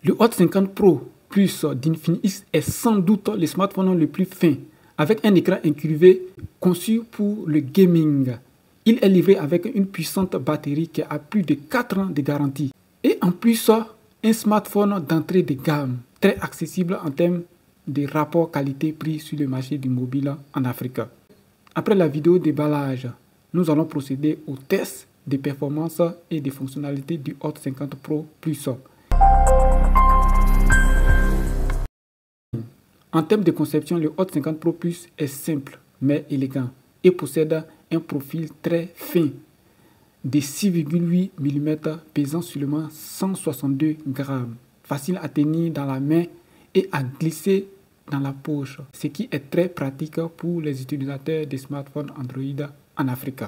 Le Hot 50 Pro Plus d'Infinix est sans doute le smartphone le plus fin, avec un écran incurvé conçu pour le gaming. Il est livré avec une puissante batterie qui a plus de 4 ans de garantie. Et en plus, un smartphone d'entrée de gamme, très accessible en termes de rapport qualité-prix sur le marché du mobile en Afrique. Après la vidéo déballage, nous allons procéder au test des performances et des fonctionnalités du Hot 50 Pro Plus. En termes de conception, le Hot 50 Pro Plus est simple mais élégant et possède un profil très fin de 6,8 mm pesant seulement 162 grammes, facile à tenir dans la main et à glisser dans la poche, ce qui est très pratique pour les utilisateurs des smartphones Android en Afrique.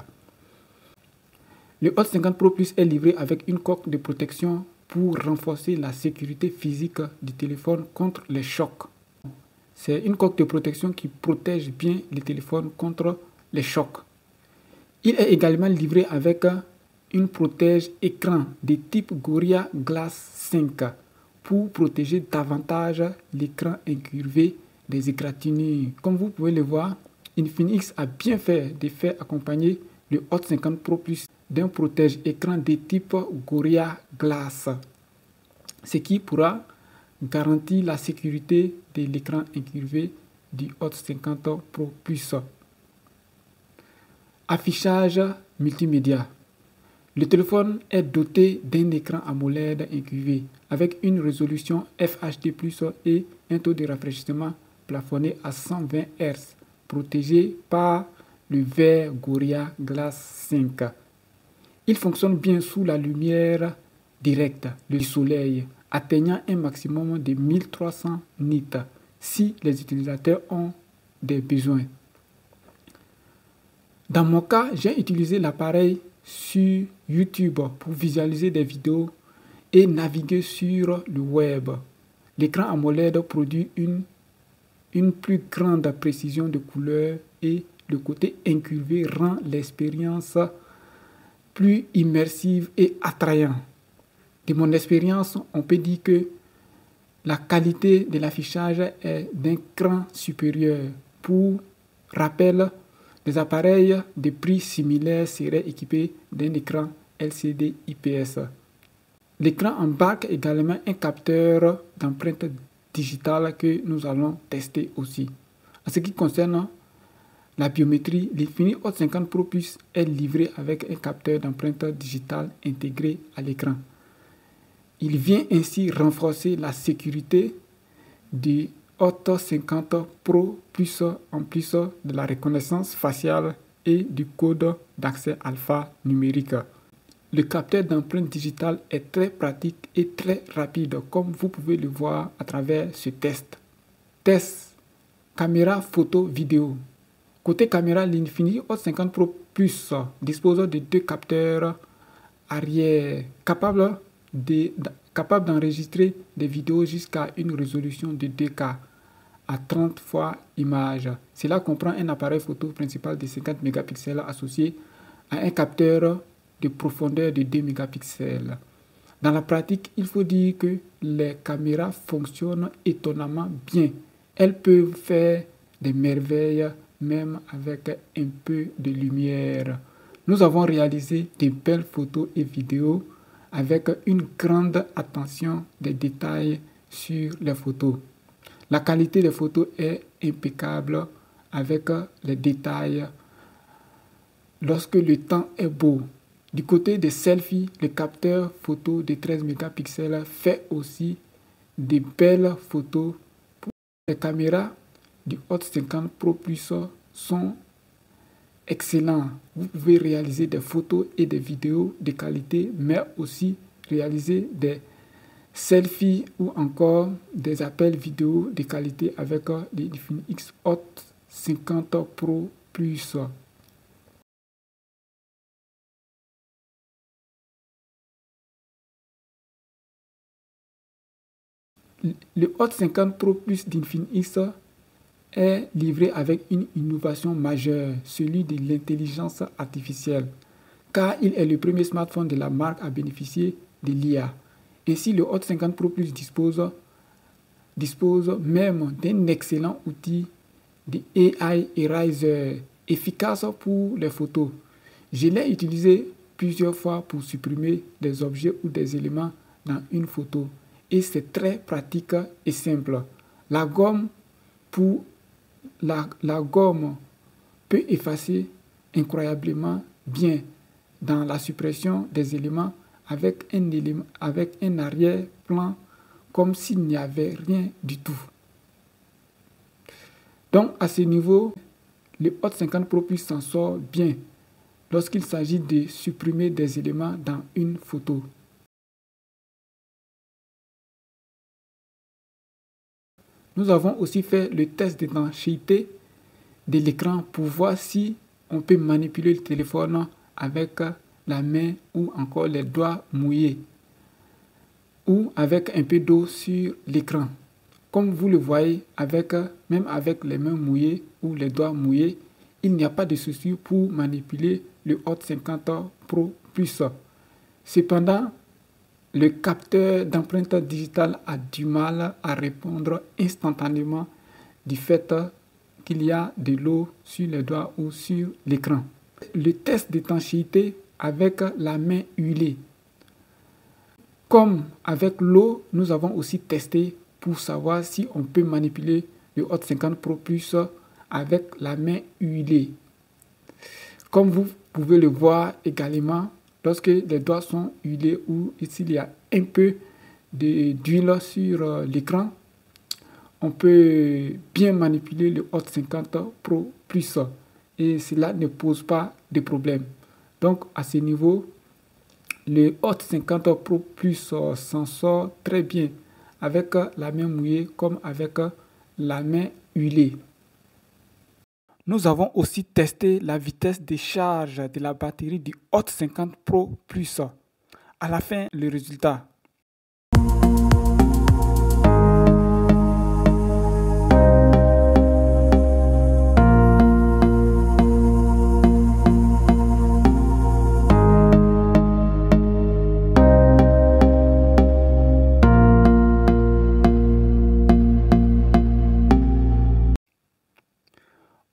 Le Hot 50 Pro Plus est livré avec une coque de protection pour renforcer la sécurité physique du téléphone contre les chocs. C'est une coque de protection qui protège bien le téléphone contre les chocs. Il est également livré avec une protège écran de type Gorilla Glass 5 pour protéger davantage l'écran incurvé des égratignures. Comme vous pouvez le voir, Infinix a bien fait de faire accompagner le Hot 50 Pro Plus d'un protège écran de type Gorilla Glass, ce qui pourra garantit la sécurité de l'écran incurvé du Hot 50 Pro Plus. Affichage multimédia. Le téléphone est doté d'un écran AMOLED incurvé avec une résolution FHD+ et un taux de rafraîchissement plafonné à 120 Hz, protégé par le verre Gorilla Glass 5. Il fonctionne bien sous la lumière directe du soleil, atteignant un maximum de 1300 nits si les utilisateurs ont des besoins. Dans mon cas, j'ai utilisé l'appareil sur YouTube pour visualiser des vidéos et naviguer sur le web. L'écran AMOLED produit une plus grande précision de couleur et le côté incurvé rend l'expérience plus immersive et attrayante. De mon expérience, on peut dire que la qualité de l'affichage est d'un cran supérieur. Pour rappel, les appareils de prix similaires seraient équipés d'un écran LCD IPS. L'écran embarque également un capteur d'empreinte digitale que nous allons tester aussi. En ce qui concerne la biométrie, l'Infinix Hot 50 Pro Plus est livré avec un capteur d'empreinte digitale intégré à l'écran. Il vient ainsi renforcer la sécurité du Hot 50 Pro Plus en plus de la reconnaissance faciale et du code d'accès alphanumérique. Le capteur d'empreinte digitale est très pratique et très rapide comme vous pouvez le voir à travers ce test. Test caméra photo vidéo. Côté caméra, l'Infinix Hot 50 Pro Plus dispose de deux capteurs arrière capables d'enregistrer des vidéos jusqu'à une résolution de 2K à 30 fois image. Cela comprend un appareil photo principal de 50 mégapixels associé à un capteur de profondeur de 2 mégapixels. Dans la pratique, il faut dire que les caméras fonctionnent étonnamment bien. Elles peuvent faire des merveilles même avec un peu de lumière. Nous avons réalisé de belles photos et vidéos avec une grande attention des détails sur les photos. La qualité des photos est impeccable avec les détails lorsque le temps est beau. Du côté des selfies, le capteur photo de 13 mégapixels fait aussi de belles photos. Les caméras du Hot 50 Pro Plus sont excellents. Vous pouvez réaliser des photos et des vidéos de qualité, mais aussi réaliser des selfies ou encore des appels vidéo de qualité avec l'Infinix Hot 50 Pro Plus. Le Hot 50 Pro Plus d'Infinix est livré avec une innovation majeure, celui de l'intelligence artificielle, car il est le premier smartphone de la marque à bénéficier de l'IA. Ainsi, le Hot 50 Pro Plus dispose même d'un excellent outil de AI Eraser efficace pour les photos. Je l'ai utilisé plusieurs fois pour supprimer des objets ou des éléments dans une photo et c'est très pratique et simple. La gomme peut effacer incroyablement bien dans la suppression des éléments avec un arrière-plan comme s'il n'y avait rien du tout. Donc à ce niveau, le Hot 50 Pro Plus s'en sort bien lorsqu'il s'agit de supprimer des éléments dans une photo. Nous avons aussi fait le test d'étanchéité de l'écran pour voir si on peut manipuler le téléphone avec la main ou encore les doigts mouillés ou avec un peu d'eau sur l'écran. Comme vous le voyez, même avec les mains mouillées ou les doigts mouillés, il n'y a pas de souci pour manipuler le Hot 50 Pro Plus. Cependant, le capteur d'empreinte digitale a du mal à répondre instantanément du fait qu'il y a de l'eau sur les doigts ou sur l'écran. Le test d'étanchéité avec la main huilée. Comme avec l'eau, nous avons aussi testé pour savoir si on peut manipuler le Hot 50 Pro Plus avec la main huilée. Comme vous pouvez le voir également, lorsque les doigts sont huilés ou s'il y a un peu d'huile sur l'écran, on peut bien manipuler le Hot 50 Pro Plus et cela ne pose pas de problème. Donc à ce niveau, le Hot 50 Pro Plus s'en sort très bien avec la main mouillée comme avec la main huilée. Nous avons aussi testé la vitesse de charge de la batterie du Hot 50 Pro Plus. À la fin, le résultat.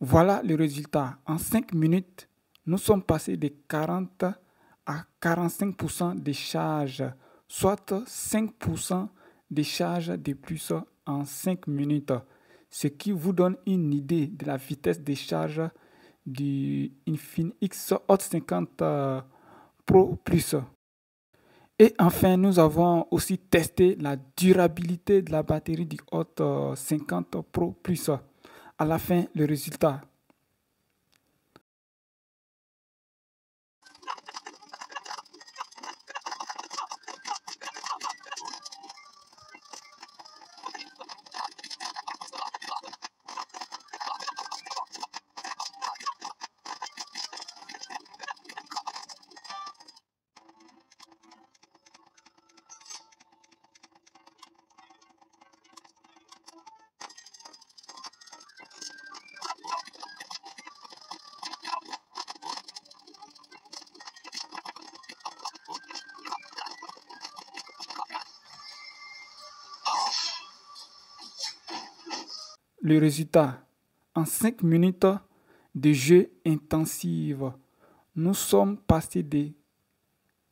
Voilà le résultat. En 5 minutes, nous sommes passés de 40 à 45% de charge, soit 5% de charge de plus en 5 minutes, ce qui vous donne une idée de la vitesse de charge du Infinix Hot 50 Pro Plus. Et enfin, nous avons aussi testé la durabilité de la batterie du Hot 50 Pro Plus. À la fin, le résultat. Le résultat, en 5 minutes de jeu intensif, nous sommes passés de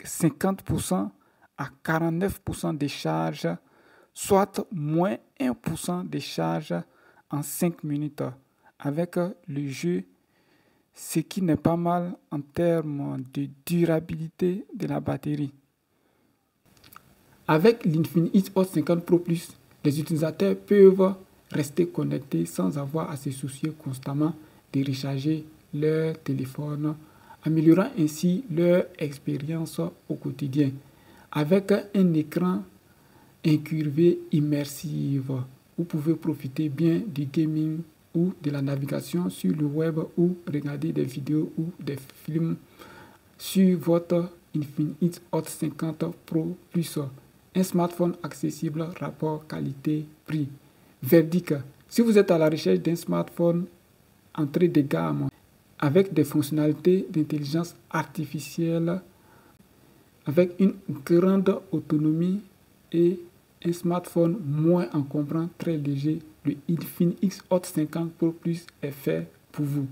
50% à 49% de charge, soit moins 1% de charge en 5 minutes avec le jeu, ce qui n'est pas mal en termes de durabilité de la batterie. Avec l'Infinix Hot 50 Pro Plus, les utilisateurs peuvent rester connectés sans avoir à se soucier constamment de recharger leur téléphone, améliorant ainsi leur expérience au quotidien. Avec un écran incurvé immersif, vous pouvez profiter bien du gaming ou de la navigation sur le web ou regarder des vidéos ou des films sur votre Infinix Hot 50 Pro Plus. Un smartphone accessible, rapport qualité-prix. Verdict. Si vous êtes à la recherche d'un smartphone entrée de gamme avec des fonctionnalités d'intelligence artificielle, avec une grande autonomie et un smartphone moins encombrant, très léger, le Infinix Hot 50 Pro Plus est fait pour vous.